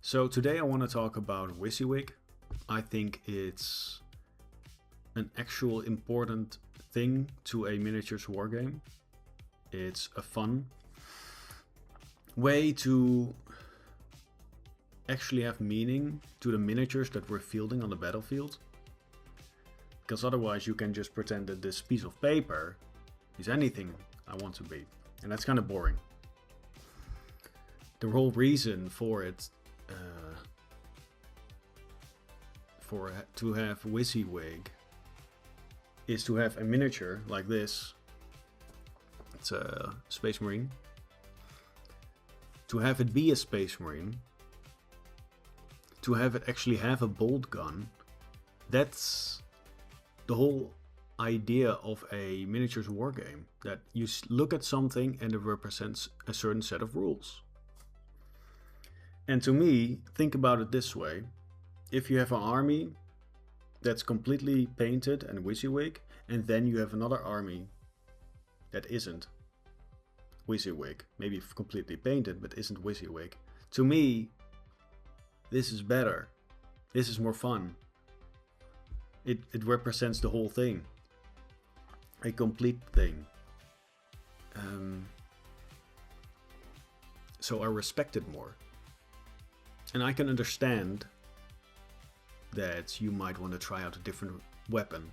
So today I want to talk about WYSIWYG. I think it's an actual important thing to a miniatures wargame. It's a fun way to actually have meaning to the miniatures that we're fielding on the battlefield. Because otherwise you can just pretend that this piece of paper is anything I want to be. And that's kind of boring. The whole reason for it to have WYSIWYG is to have a miniature like this. It's a Space Marine. To have it be a Space Marine. To have it actually have a bolt gun. That's the whole idea of a miniatures wargame. That you look at something and it represents a certain set of rules. And to me, think about it this way. If you have an army that's completely painted and WYSIWYG, and then you have another army that isn't WYSIWYG, maybe completely painted but isn't WYSIWYG, to me, this is better. This is more fun. It represents the whole thing. A complete thing. So I respect it more. And I can understand that you might want to try out a different weapon.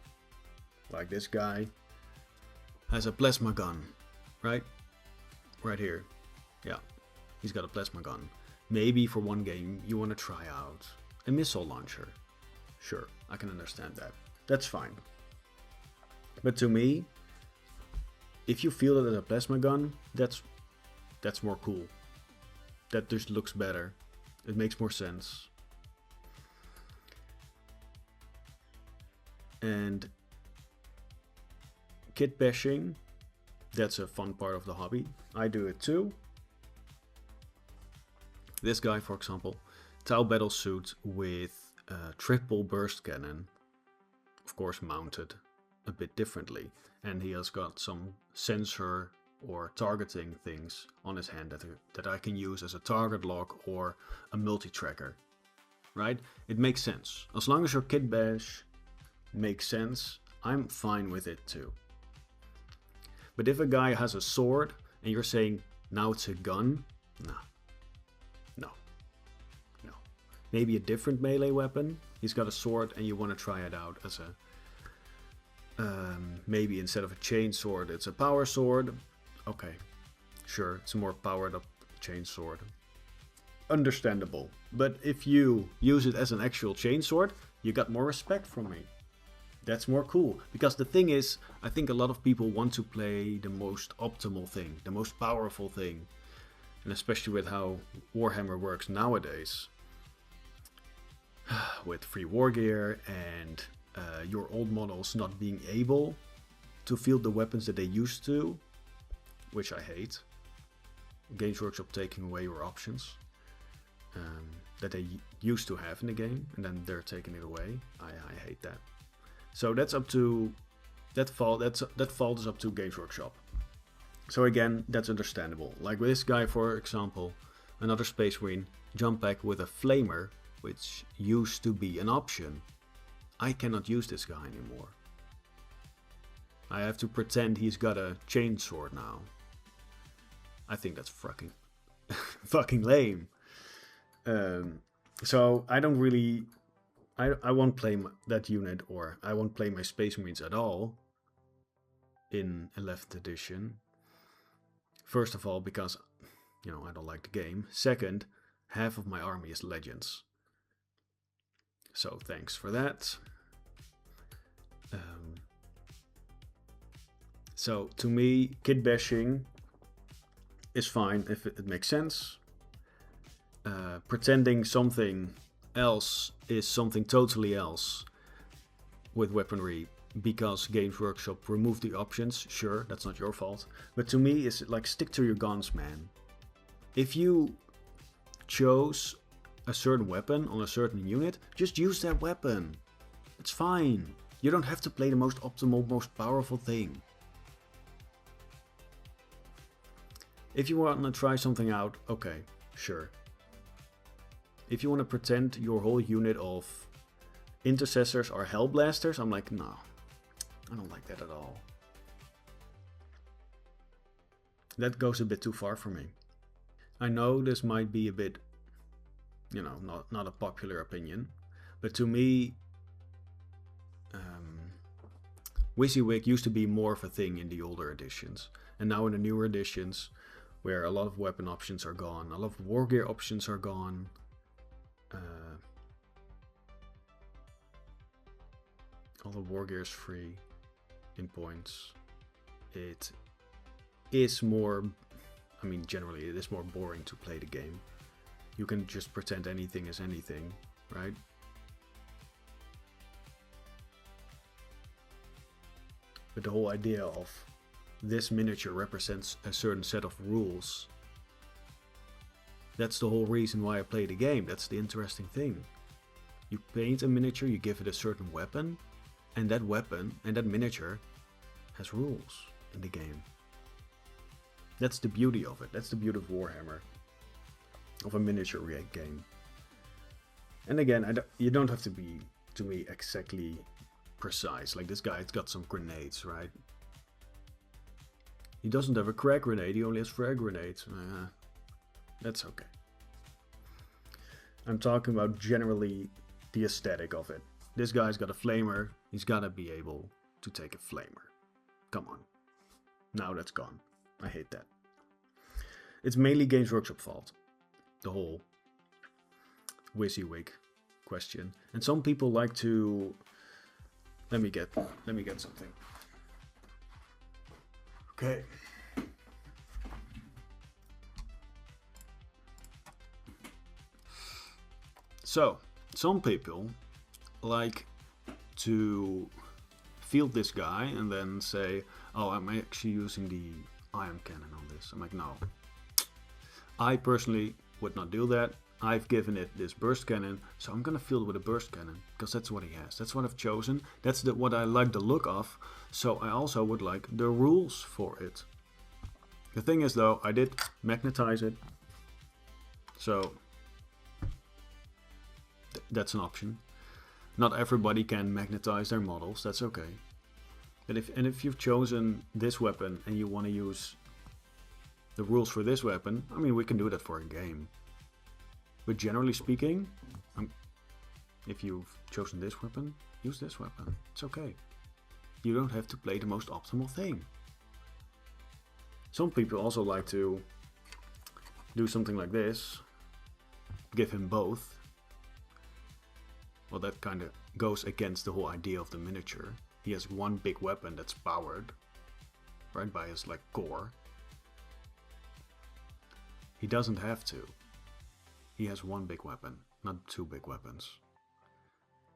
Like this guy has a plasma gun, right? Right here. Yeah, he's got a plasma gun. Maybe for one game you want to try out a missile launcher. Sure, I can understand that. That's fine. But to me, if you feel it as a plasma gun, that's more cool. That just looks better. It makes more sense. And kit bashing, that's a fun part of the hobby. I do it too. This guy, for example, Tau battle suit with a triple burst cannon, of course mounted a bit differently. And he has got some sensor or targeting things on his hand that I can use as a target lock or a multi-tracker, right? It makes sense. As long as your kit bash makes sense, I'm fine with it too. But if a guy has a sword and you're saying now it's a gun, no. Maybe a different melee weapon. He's got a sword and you want to try it out as a maybe instead of a chain sword it's a power sword. Okay, sure, it's a more powered up chain sword. Understandable. But if you use it as an actual chain sword, you got more respect from me. That's more cool. Because the thing is, I think a lot of people want to play the most optimal thing, the most powerful thing. And especially with how Warhammer works nowadays. With free war gear and your old models not being able to field the weapons that they used to. Which I hate. Games Workshop taking away your options that they used to have in the game, and then they're taking it away. I hate that. So that's up to that fault is up to Games Workshop. So again, that's understandable. Like with this guy, for example, another Space Marine jump pack with a flamer, which used to be an option. I cannot use this guy anymore. I have to pretend he's got a chain sword now. I think that's fucking lame. So I don't really, I won't play that unit, or I won't play my Space Marines at all in 11th edition. First of all, because, I don't like the game. Second, half of my army is legends. So thanks for that. So to me, kit bashing is fine if it makes sense. Pretending something else is something totally else with weaponry because Games Workshop removed the options, sure, that's not your fault. But to me, it's like, stick to your guns, man. If you chose a certain weapon on a certain unit, just use that weapon. It's fine. You don't have to play the most optimal, most powerful thing. If you want to try something out, okay, sure. if you want to pretend your whole unit of intercessors are hellblasters, I'm like, no, I don't like that at all. That goes a bit too far for me. I know this might be a bit, you know, not a popular opinion, but to me, WYSIWYG used to be more of a thing in the older editions, and now in the newer editions, where a lot of weapon options are gone, a lot of war gear options are gone, all the war gear is free in points. It is more, I mean, generally it is more boring to play the game. You can just pretend anything is anything, right? But the whole idea of this miniature represents a certain set of rules. That's the whole reason why I play the game. That's the interesting thing. You paint a miniature, you give it a certain weapon, and that weapon and that miniature has rules in the game. That's the beauty of it. That's the beauty of Warhammer, of a miniature game. And again, you don't have to be, to me, exactly precise. Like this guy's got some grenades, right? He doesn't have a crack grenade, he only has frag grenades. That's okay. I'm talking about generally the aesthetic of it. This guy's got a flamer, he's gotta be able to take a flamer. Come on. Now that's gone. I hate that. It's mainly Games Workshop fault. The whole WYSIWYG question. And some people like to... Let me get something. Okay. So, some people like to field this guy and then say, oh, I'm actually using the ion cannon on this. I'm like, no. I personally would not do that. I've given it this burst cannon, so I'm gonna field it with a burst cannon, because that's what he has. That's what I've chosen. That's what I like the look of, so I also would like the rules for it. The thing is though, I did magnetize it, so that's an option. Not everybody can magnetize their models, that's okay. But if you've chosen this weapon and you want to use the rules for this weapon, I mean, we can do that for a game. But generally speaking, if you've chosen this weapon, use this weapon. It's okay. You don't have to play the most optimal thing. Some people also like to do something like this. Give him both. Well, that kind of goes against the whole idea of the miniature. He has one big weapon that's powered, right, by his like core. He doesn't have to. He has one big weapon, not two big weapons.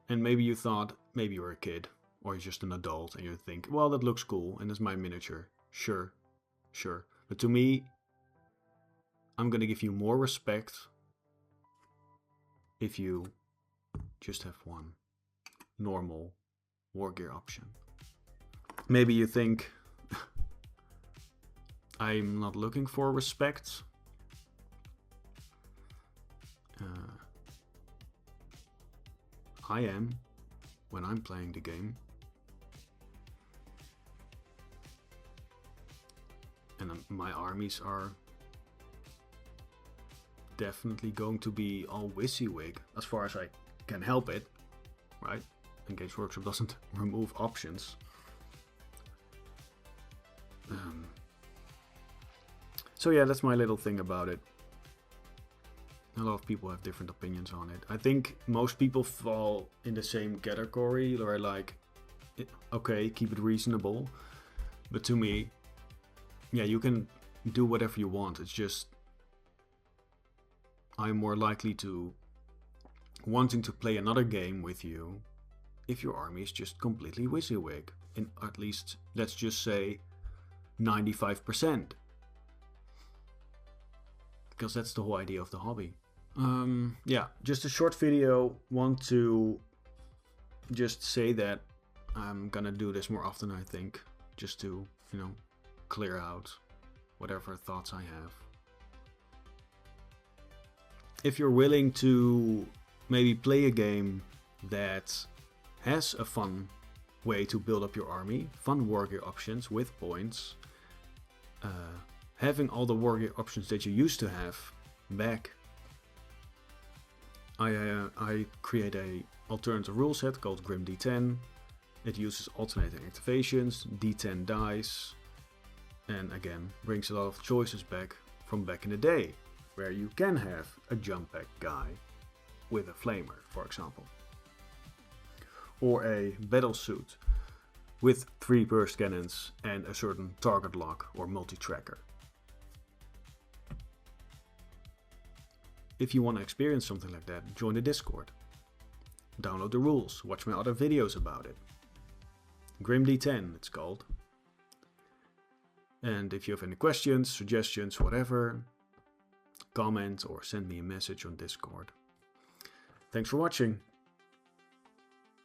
And maybe you thought, maybe you're a kid, or you're just an adult, and you think, well, that looks cool, and it's my miniature. Sure, sure. But to me, I'm gonna give you more respect if you just have one normal war gear option. Maybe you think, I'm not looking for respect. I am when I'm playing the game. And my armies are definitely going to be all WYSIWYG as far as I can help it, right? And Games Workshop doesn't remove options. So yeah, that's my little thing about it. A lot of people have different opinions on it. I think most people fall in the same category, where like, okay, keep it reasonable. But to me, yeah, you can do whatever you want. It's just, I'm more likely to wanting to play another game with you if your army is just completely WYSIWYG. In at least, let's just say, 95%. Because that's the whole idea of the hobby. Yeah, just a short video. Want to just say that I'm gonna do this more often, I think, just to, you know, clear out whatever thoughts I have. if you're willing to maybe play a game that has a fun way to build up your army, fun wargear options with points, having all the wargear options that you used to have back, I create a alternative rule set called Grim D10. It uses alternating activations, D10 dice, and again brings a lot of choices back from back in the day, where you can have a jump pack guy with a flamer, for example, or a battle suit with 3 burst cannons and a certain target lock or multi-tracker. If you want to experience something like that, join the Discord. Download the rules, watch my other videos about it. Grim D10 it's called. And if you have any questions, suggestions, whatever, comment or send me a message on Discord. Thanks for watching.